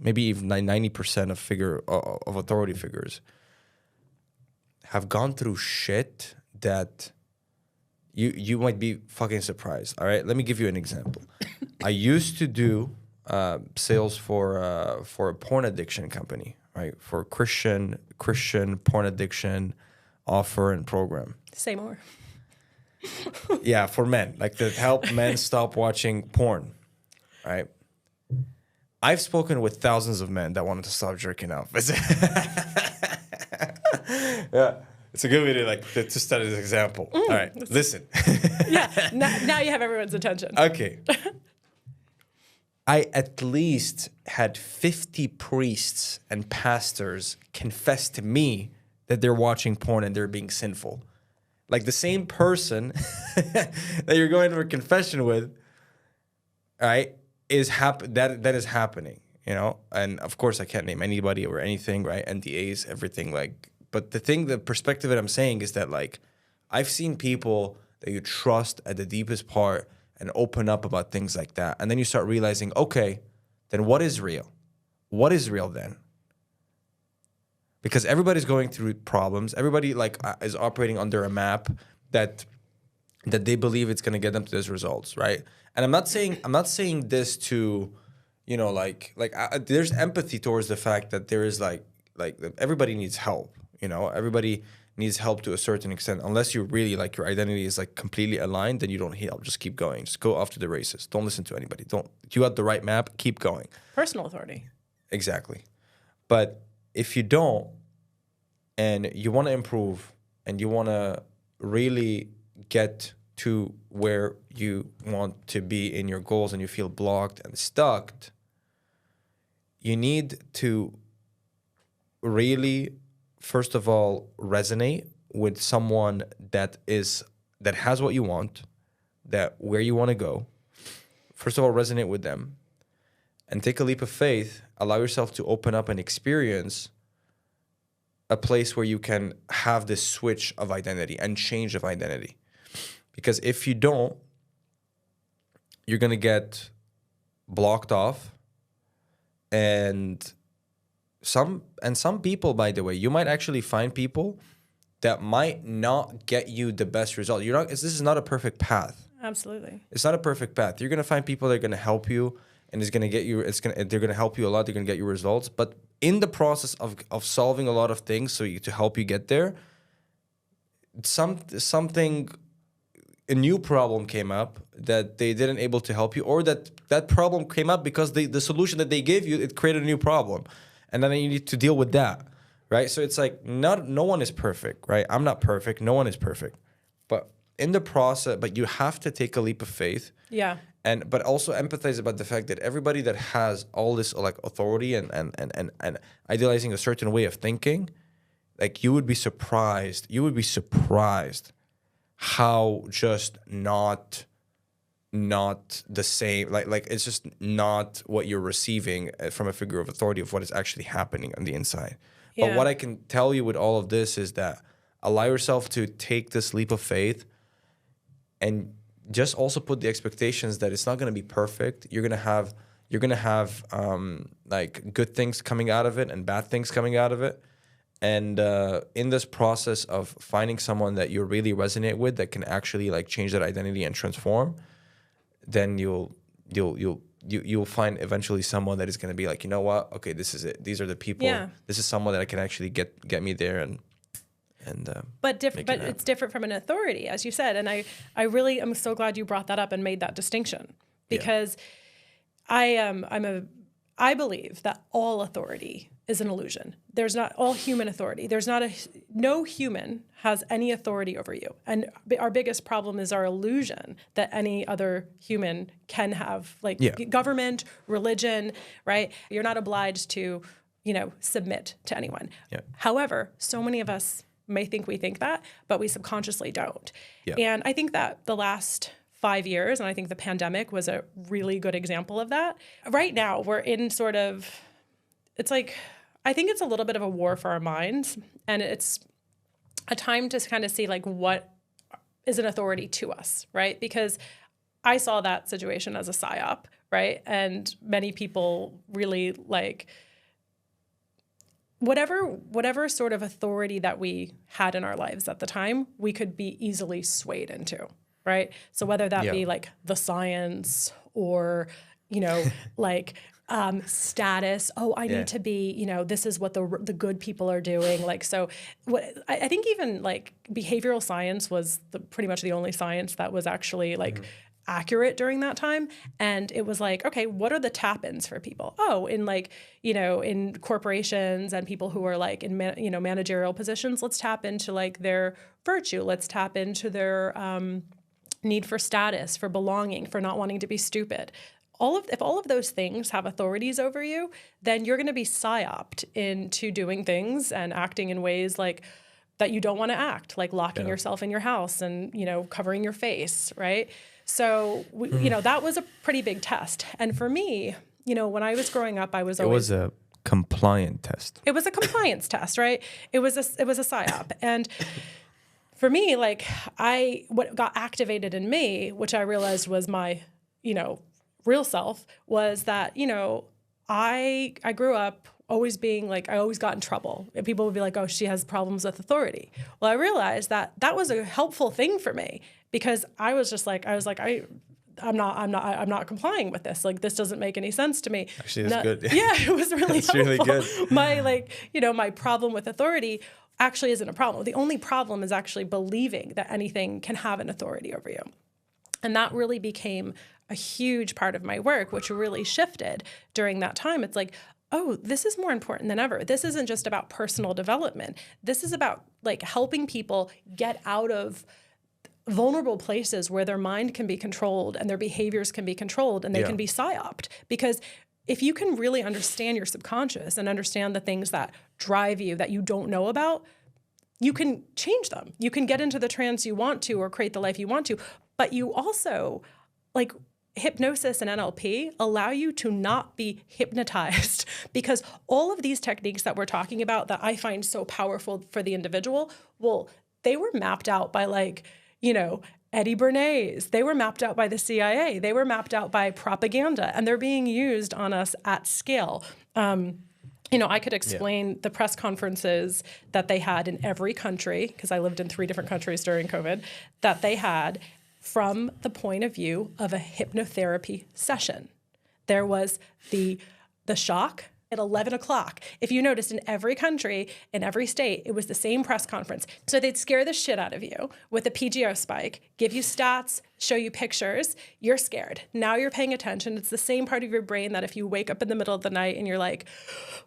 S2: maybe even 90% of authority figures have gone through shit that you might be fucking surprised. All right, let me give you an example. I used to do sales for a porn addiction company, right? For Christian porn addiction offer and program.
S1: Say more.
S2: Yeah, for men, like to help men stop watching porn, right? I've spoken with thousands of men that wanted to stop jerking off. Yeah, it's a good way to start as an example. All right, listen.
S1: Yeah, now you have everyone's attention.
S2: Okay. I at least had 50 priests and pastors confess to me that they're watching porn and they're being sinful. Like, the same person that you're going for confession with, right, that is happening, you know? And of course I can't name anybody or anything, right? NDAs, everything, like, but the perspective that I'm saying is that, like, I've seen people that you trust at the deepest part and open up about things like that. And then you start realizing, okay, then what is real? What is real then? Because everybody's going through problems. Everybody is operating under a map that they believe it's going to get them to those results, right? And I'm not saying this to, you know, there's empathy towards the fact that there is like everybody needs help, you know. Everybody needs help to a certain extent. Unless you really like your identity is like completely aligned, then you don't heal. Just keep going. Just go off to the races. Don't listen to anybody. You got the right map, keep going.
S1: Personal authority.
S2: Exactly. But if you don't, and you want to improve, and you want to really get to where you want to be in your goals, and you feel blocked and stuck, you need to really, first of all, resonate with someone that has what you want, that where you want to go. First of all, resonate with them and take a leap of faith. Allow yourself to open up and experience a place where you can have this switch of identity and change of identity. Because if you don't, you're going to get blocked off. And some people, by the way, you might actually find people that might not get you the best result. This is not a perfect path.
S1: Absolutely.
S2: It's not a perfect path. You're going to find people that are going to help you, and they're going to help you a lot. They're going to get you results. But in the process of solving a lot of things to help you get there, a new problem came up that they didn't able to help you, or that problem came up because the solution that they gave you, it created a new problem. And then you need to deal with that, right? So it's like no one is perfect, right? I'm not perfect. No one is perfect. But in the process, but you have to take a leap of faith.
S1: Yeah.
S2: But also empathize about the fact that everybody that has all this like authority and idealizing a certain way of thinking, like you would be surprised how just not the same, like it's just not what you're receiving from a figure of authority of what is actually happening on the inside. Yeah. But what I can tell you with all of this is that allow yourself to take this leap of faith, and just also put the expectations that it's not going to be perfect. You're going to have like good things coming out of it and bad things coming out of it. And in this process of finding someone that you really resonate with, that can actually like change that identity and transform, then you'll find eventually someone that is going to be like, you know what? Okay, this is it. These are the people. Yeah. This is someone that I can actually get me there and. But
S1: it's different from an authority, as you said, and I really am so glad you brought that up and made that distinction, because I believe that all authority is an illusion. There's not all human authority. No human has any authority over you, and our biggest problem is our illusion that any other human can have, government, religion, right? You're not obliged to, submit to anyone. Yeah. However, so many of us may think we think that, but we subconsciously don't. Yeah. And I think that the last 5 years, and I think the pandemic was a really good example of that. Right now, we're in I think it's a little bit of a war for our minds, and it's a time to kind of see like what is an authority to us, right? Because I saw that situation as a psyop, right? And many people really like whatever sort of authority that we had in our lives at the time, we could be easily swayed into, right? So whether that be like the science or, status, I need to be, this is what the good people are doing. Like, so I think even like behavioral science was pretty much the only science that was actually like accurate during that time. And it was like, okay, what are the tap-ins for people? In corporations and people who are like in managerial positions, let's tap into like their virtue. Let's tap into their need for status, for belonging, for not wanting to be stupid. If all of those things have authorities over you, then you're going to be psyoped into doing things and acting in ways like that you don't want to act, like locking yourself in your house and, covering your face, right? So, that was a pretty big test. And for me, when I was growing up, it was
S2: a compliant test.
S1: It was a compliance test, right? It was a psyop. And for me, like what got activated in me, which I realized was my, real self, was that, I grew up always being like, I always got in trouble. And people would be like, oh, she has problems with authority. Well, I realized that was a helpful thing for me, because I was I'm not complying with this. Like, this doesn't make any sense to me.
S2: Actually, that's good.
S1: Yeah, it was really helpful.
S2: Really good.
S1: My my problem with authority actually isn't a problem. The only problem is actually believing that anything can have an authority over you. And that really became a huge part of my work, which really shifted during that time. It's like, oh, this is more important than ever. This isn't just about personal development. This is about like helping people get out of vulnerable places where their mind can be controlled and their behaviors can be controlled and they can be psyoped. Because if you can really understand your subconscious and understand the things that drive you that you don't know about, you can change them. You can get into the trance you want to or create the life you want to. But you also, like, hypnosis and NLP allow you to not be hypnotized, because all of these techniques that we're talking about that I find so powerful for the individual, well, they were mapped out by, like, you know, Eddie Bernays. They were mapped out by the CIA. They were mapped out by propaganda, and they're being used on us at scale. You know, I could explain the press conferences that they had in every country, because I lived in 3 different countries during COVID, that they had from the point of view of a hypnotherapy session. There was the shock at 11 o'clock. If you noticed, in every country, in every state, it was the same press conference. So they'd scare the shit out of you with a PGO spike, give you stats, show you pictures. You're scared. Now you're paying attention. It's the same part of your brain that if you wake up in the middle of the night and you're like,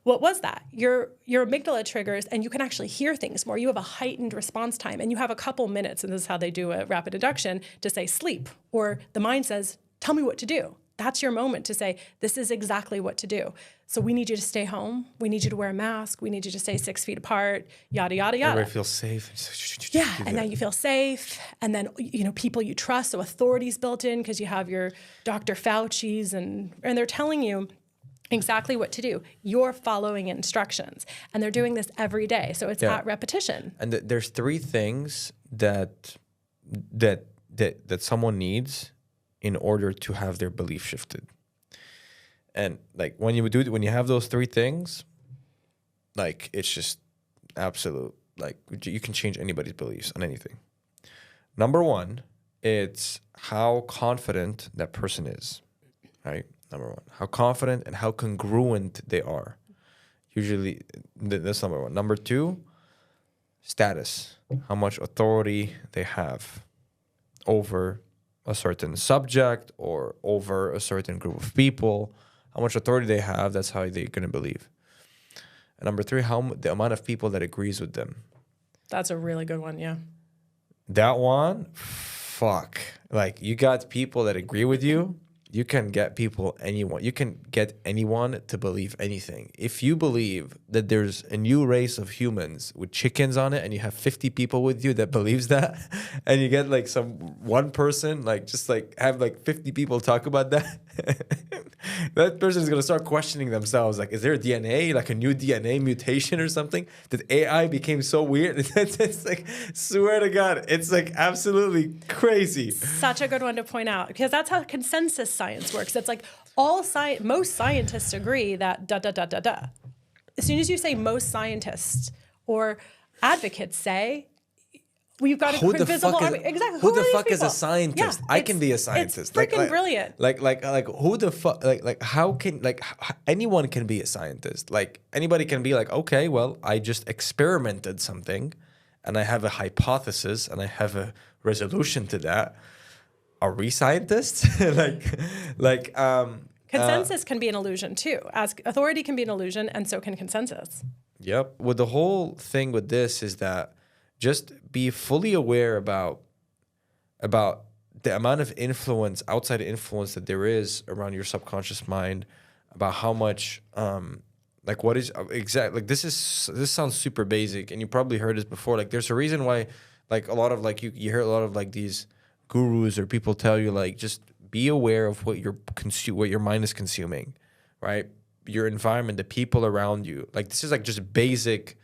S1: what was that? Your amygdala triggers and you can actually hear things more. You have a heightened response time and you have a couple minutes, and this is how they do a rapid induction, to say sleep, or the mind says, tell me what to do. That's your moment to say, this is exactly what to do. So we need you to stay home. We need you to wear a mask. We need you to stay 6 feet apart, yada, yada, yada.
S2: Everybody feels safe.
S1: Yeah, and then you feel safe. And then, you know, people you trust, so authority's built in because you have your Dr. Fauci's and they're telling you exactly what to do. You're following instructions. And they're doing this every day. So it's at repetition.
S2: And there's 3 things that someone needs in order to have their belief shifted. And like when you have those 3 things, like it's just absolute, like you can change anybody's beliefs on anything. Number 1, it's how confident that person is, right? Number 1, how confident and how congruent they are. Usually that's number 1. Number 2, status, how much authority they have over a certain subject or over a certain group of people, how much authority they have, that's how they're going to believe. And number 3, the amount of people that agrees with them.
S1: That's a really good one, yeah.
S2: That one, fuck. Like, you got people that agree with you. You can get you can get anyone to believe anything. If you believe that there's a new race of humans with chickens on it and you have 50 people with you that believes that, and you get like one person, like just like have like 50 people talk about that, that person is going to start questioning themselves. Like, is there a DNA, like a new DNA mutation or something? That AI became so weird? It's like, swear to God, it's like absolutely crazy.
S1: Such a good one to point out, because that's how consensus science works. It's like most scientists agree that da da da da da. As soon as you say most scientists or advocates say, we've got a invisible army. Exactly.
S2: Who the fuck is a scientist? Yeah, I can be a scientist.
S1: It's freaking brilliant.
S2: Like who the fuck? Like how can anyone can be a scientist? Like anybody can be like, okay, well, I just experimented something, and I have a hypothesis, and I have a resolution to that. Are we scientists?
S1: Consensus can be an illusion too. As authority can be an illusion, and so can consensus.
S2: Yep. Well, the whole thing with this is that just be fully aware about the amount of influence, outside influence that there is around your subconscious mind, about how much, like what is exactly, like this sounds super basic, and you probably heard this before. Like there's a reason why, like a lot of like you hear a lot of like these gurus or people tell you like just be aware of what your mind is consuming, right? Your environment, the people around you. Like this is like just basic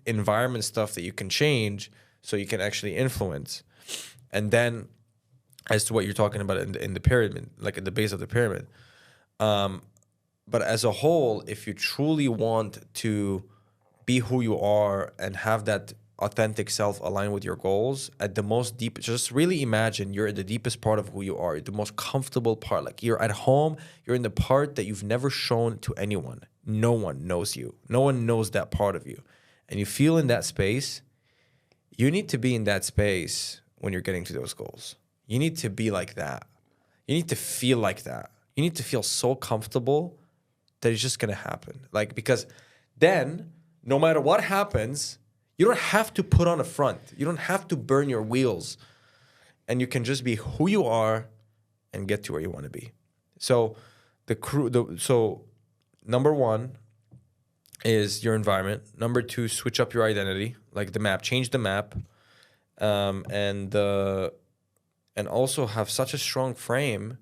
S2: environment stuff that you can change so you can actually influence. And then as to what you're talking about in the pyramid, like at the base of the pyramid. But as a whole, if you truly want to be who you are and have that authentic self align with your goals at the most deep, just really imagine you're at the deepest part of who you are, the most comfortable part. Like you're at home, you're in the part that you've never shown to anyone. No one knows you. No one knows that part of you. and you feel in that space, you need to be in that space when you're getting to those goals. You need to be like that. You need to feel like that. You need to feel so comfortable that it's just going to happen. Like, because then no matter what happens, you don't have to put on a front. You don't have to burn your wheels. And you can just be who you are and get to where you want to be. So so number one is your environment. Number two, switch up your identity, like the map, change the map, and also have such a strong frame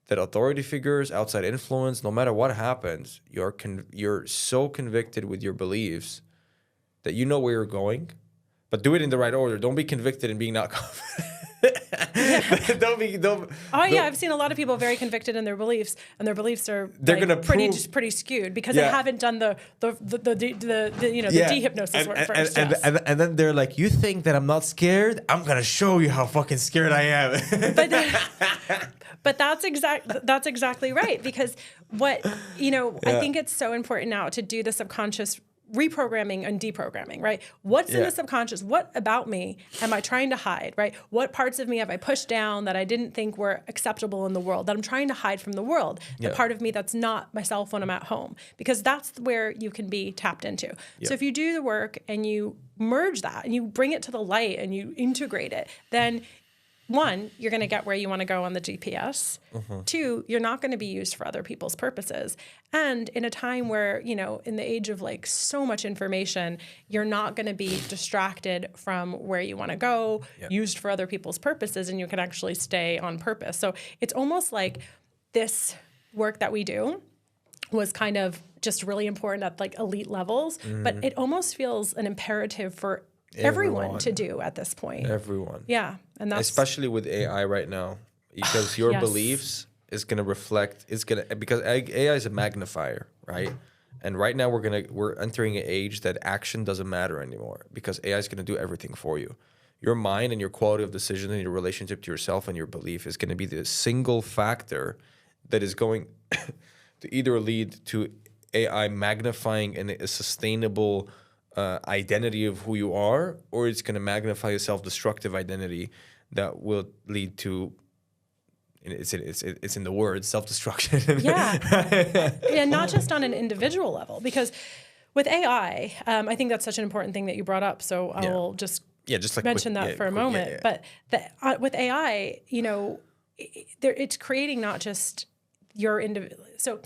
S2: that authority figures, outside influence, no matter what happens, you're so convicted with your beliefs that you know where you're going, but do it in the right order. Don't be convicted in being not confident.
S1: I've seen a lot of people very convicted in their beliefs, and their beliefs are pretty skewed because they haven't done the dehypnosis work first.
S2: And then they're like, you think that I'm not scared? I'm gonna show you how fucking scared I am.
S1: But that's exactly right, because I think it's so important now to do the subconscious reprogramming and deprogramming, right? What's in the subconscious? What about me am I trying to hide, right? What parts of me have I pushed down that I didn't think were acceptable in the world, that I'm trying to hide from the world? The part of me that's not myself when I'm at home, because that's where you can be tapped into. So if you do the work and you merge that and you bring it to the light and you integrate it, then one, you're going to get where you want to go on the GPS. Two, you're not going to be used for other people's purposes. And in a time where, in the age of like so much information, you're not going to be distracted from where you want to go, used for other people's purposes, and you can actually stay on purpose. So it's almost like this work that we do was kind of just really important at like elite levels, but it almost feels an imperative for everyone to do at this point.
S2: Everyone.
S1: Yeah. And that's
S2: especially with AI right now, because your beliefs is going to reflect, because AI is a magnifier, right? And right now we're entering an age that action doesn't matter anymore, because AI is going to do everything for you. Your mind and your quality of decision and your relationship to yourself and your belief is going to be the single factor that is going to either lead to AI magnifying a sustainable identity of who you are, or it's going to magnify a self-destructive identity that will lead to, it's in the word, self-destruction.
S1: And not just on an individual level, because with AI, I think that's such an important thing that you brought up. So I will just mention that for a moment. But with AI, it's creating not just your individual. So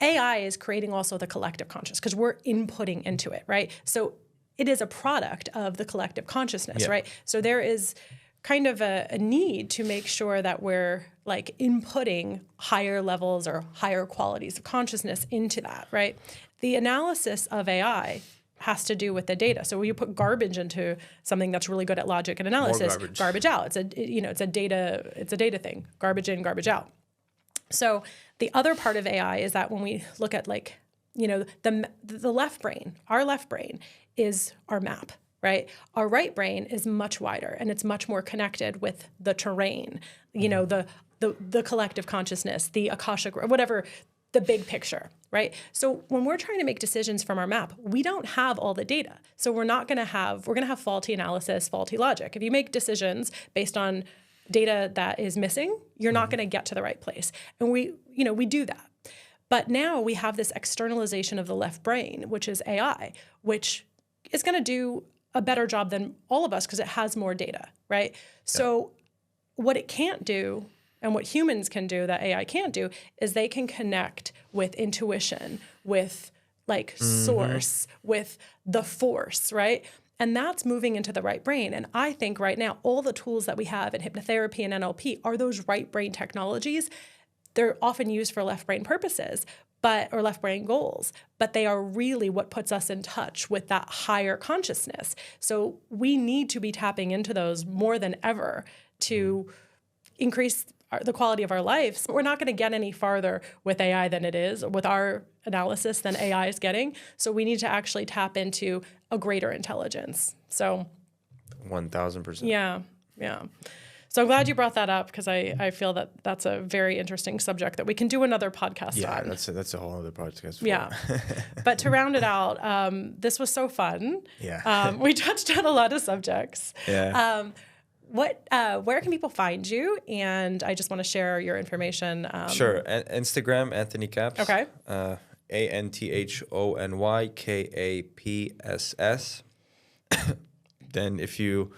S1: AI is creating also the collective conscious, because we're inputting into it, right? So it is a product of the collective consciousness, right? So there is kind of a need to make sure that we're like inputting higher levels or higher qualities of consciousness into that, right? The analysis of AI has to do with the data. So when you put garbage into something that's really good at logic and analysis, garbage out. It's a data thing. Garbage in, garbage out. So the other part of AI is that when we look at the left brain, our left brain is our map, right? Our right brain is much wider and it's much more connected with the terrain, the collective consciousness, the Akashic, whatever, the big picture, right? So when we're trying to make decisions from our map, we don't have all the data. So we're going to have faulty analysis, faulty logic. If you make decisions based on data that is missing, you're not going to get to the right place. And we do that. But now we have this externalization of the left brain, which is AI, which is going to do a better job than all of us because it has more data, right? So what it can't do, and what humans can do that AI can't do, is they can connect with intuition, with source, with the force, right? And that's moving into the right brain. And I think right now, all the tools that we have in hypnotherapy and NLP are those right brain technologies. They're often used for left brain purposes, or left brain goals, but they are really what puts us in touch with that higher consciousness. So we need to be tapping into those more than ever to increase the quality of our lives. We're not going to get any farther with AI than it is, with our analysis than AI is getting. So we need to actually tap into a greater intelligence. So
S2: 1,000%.
S1: Yeah. So I'm glad you brought that up because I feel that that's a very interesting subject that we can do another podcast on.
S2: That's a whole other podcast.
S1: Yeah. But to round it out, this was so fun.
S2: Yeah.
S1: We touched on a lot of subjects.
S2: Yeah.
S1: Where can people find you? And I just want to share your information.
S2: Sure. Instagram, Anthony Kaps.
S1: Okay.
S2: ANTHONYKAPSS. Then if you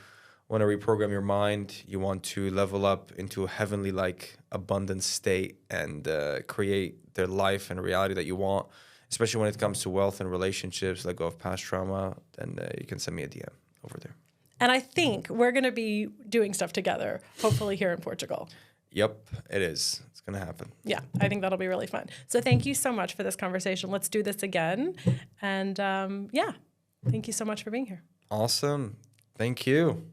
S2: want to reprogram your mind, you want to level up into a heavenly-like abundant state and create the life and reality that you want, especially when it comes to wealth and relationships, let go of past trauma, then you can send me a DM over there.
S1: And I think we're going to be doing stuff together, hopefully here in Portugal.
S2: Yep, it is. It's going to happen.
S1: Yeah, I think that'll be really fun. So thank you so much for this conversation. Let's do this again. And yeah, thank you so much for being here.
S2: Awesome. Thank you.